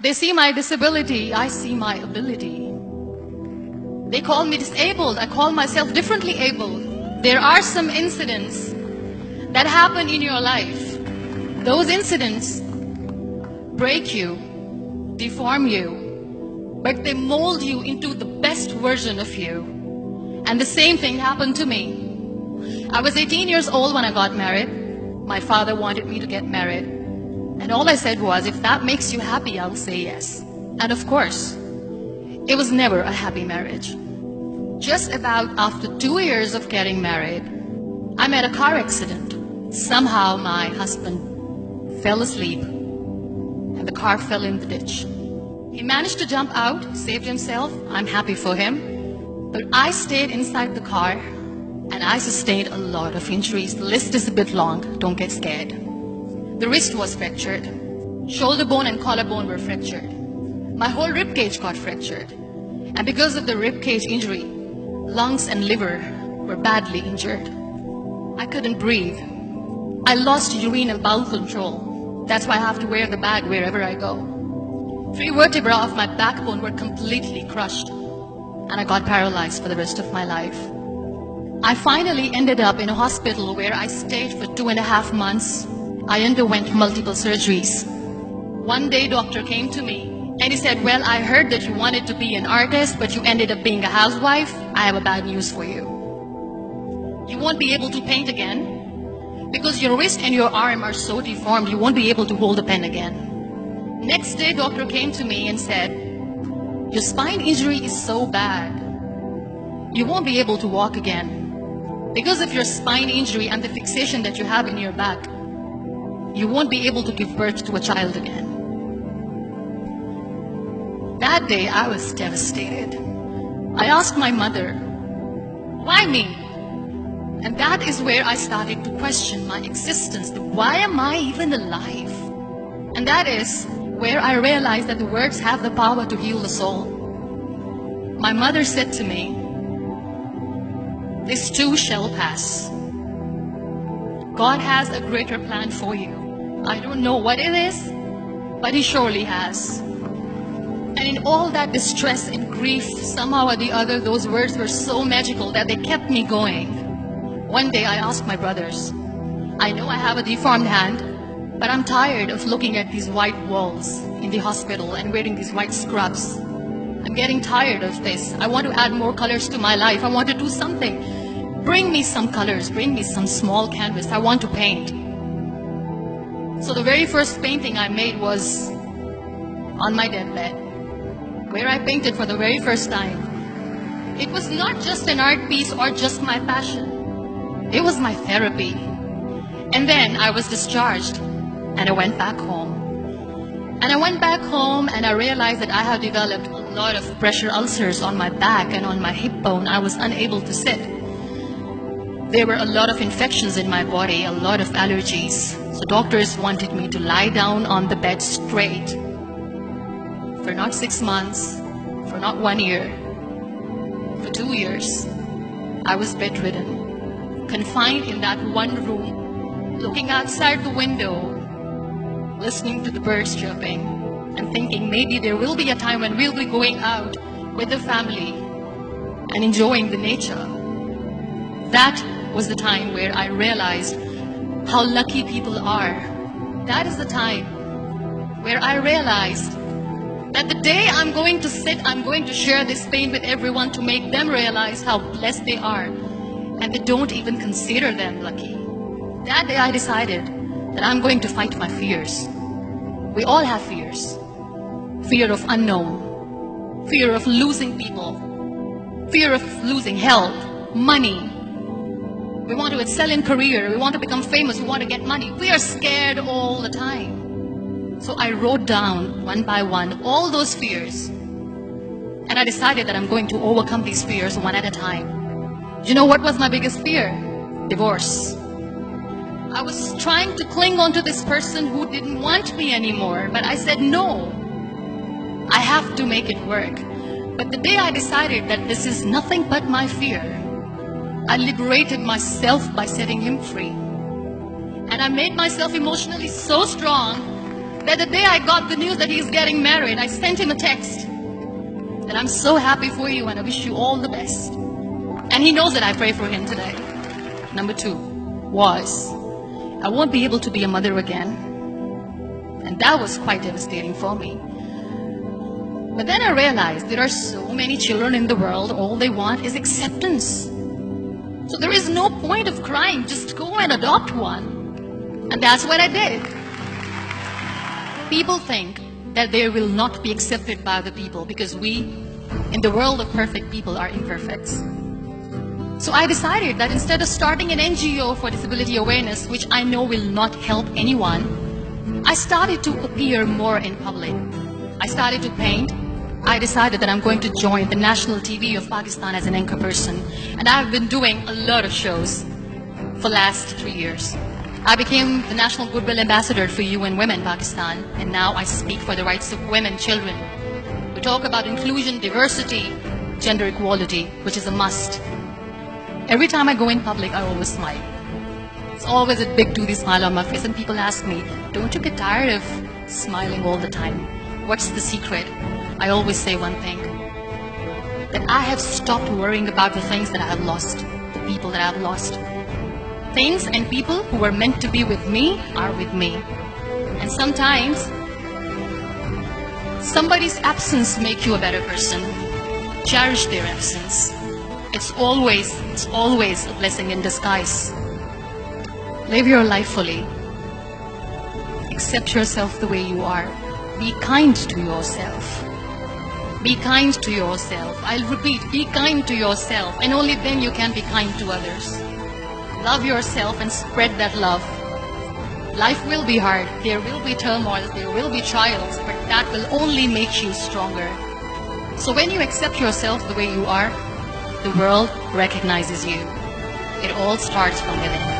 They see my disability, I see my ability. They call me disabled, I call myself differently abled. There are some incidents that happen in your life. Those incidents break you, deform you, but they mold you into the best version of you. And the same thing happened to me. I was 18 years old when I got married. My father wanted me to get married. And all I said was, if that makes you happy, I'll say yes. And of course, it was never a happy marriage. Just about after 2 years of getting married, I met a car accident. Somehow my husband fell asleep and the car fell in the ditch. He managed to jump out, saved himself. I'm happy for him. But I stayed inside the car and I sustained a lot of injuries. The list is a bit long, don't get scared. The wrist was fractured. Shoulder bone and collarbone were fractured. My whole rib cage got fractured. And because of the rib cage injury, lungs and liver were badly injured. I couldn't breathe. I lost urine and bowel control. That's why I have to wear the bag wherever I go. 3 vertebrae of my backbone were completely crushed. And I got paralyzed for the rest of my life. I finally ended up in a hospital where I stayed for 2.5 months. I underwent multiple surgeries. One day, doctor came to me and he said, well, I heard that you wanted to be an artist, but you ended up being a housewife. I have a bad news for you. You won't be able to paint again because your wrist and your arm are so deformed, you won't be able to hold a pen again. Next day, doctor came to me and said, your spine injury is so bad, you won't be able to walk again. Because of your spine injury and the fixation that you have in your back, you won't be able to give birth to a child again. That day, I was devastated. I asked my mother, why me? And that is where I started to question my existence. Why am I even alive? And that is where I realized that the words have the power to heal the soul. My mother said to me, this too shall pass. God has a greater plan for you. I don't know what it is, but He surely has. And in all that distress and grief, somehow or the other, those words were so magical that they kept me going. One day I asked my brothers, I know I have a deformed hand, but I'm tired of looking at these white walls in the hospital and wearing these white scrubs. I'm getting tired of this. I want to add more colors to my life. I want to do something. Bring me some colors. Bring me some small canvas. I want to paint. So the very first painting I made was on my deathbed, where I painted for the very first time. It was not just an art piece or just my passion. It was my therapy. And then I was discharged and I went back home. And I went back home and I realized that I had developed a lot of pressure ulcers on my back and on my hip bone. I was unable to sit. There were a lot of infections in my body, a lot of allergies. So doctors wanted me to lie down on the bed straight for not 6 months, for not 1 year, for 2 years. I was bedridden, confined in that one room, looking outside the window, listening to the birds chirping, and thinking maybe there will be a time when we'll be going out with the family and enjoying the nature. That was the time where I realized how lucky people are. That is the time where I realized that the day I'm going to sit, I'm going to share this pain with everyone to make them realize how blessed they are, and they don't even consider them lucky. That day I decided that I'm going to fight my fears. We all have fears. Fear of unknown, fear of losing people, fear of losing health, money. We want to excel in career, we want to become famous, we want to get money. We are scared all the time. So I wrote down one by one all those fears. And I decided that I'm going to overcome these fears one at a time. You know what was my biggest fear? Divorce. I was trying to cling on to this person who didn't want me anymore, but I said no. I have to make it work. But the day I decided that this is nothing but my fear, I liberated myself by setting him free. And I made myself emotionally so strong that the day I got the news that he's getting married, I sent him a text that I'm so happy for you and I wish you all the best. And he knows that I pray for him today. Number 2 was, I won't be able to be a mother again. And that was quite devastating for me. But then I realized there are so many children in the world, all they want is acceptance. So there is no point of crying, just go and adopt one. And that's what I did. People think that they will not be accepted by the people because we, in the world of perfect people, are imperfect. So I decided that instead of starting an NGO for disability awareness, which I know will not help anyone, I started to appear more in public. I started to paint. I decided that I'm going to join the national TV of Pakistan as an anchor person. And I've been doing a lot of shows for the last 3 years. I became the National Goodwill Ambassador for UN Women Pakistan, and now I speak for the rights of women, children. We talk about inclusion, diversity, gender equality, which is a must. Every time I go in public, I always smile. It's always a big toothy smile on my face, and people ask me, don't you get tired of smiling all the time? What's the secret? I always say one thing, that I have stopped worrying about the things that I have lost, the people that I have lost. Things and people who were meant to be with me are with me. And sometimes, somebody's absence makes you a better person. Cherish their absence. It's always a blessing in disguise. Live your life fully. Accept yourself the way you are. Be kind to yourself. Be kind to yourself. I'll repeat, be kind to yourself, and only then you can be kind to others. Love yourself and spread that love. Life will be hard. There will be turmoil. There will be trials, but that will only make you stronger. So when you accept yourself the way you are, the world recognizes you. It all starts from within.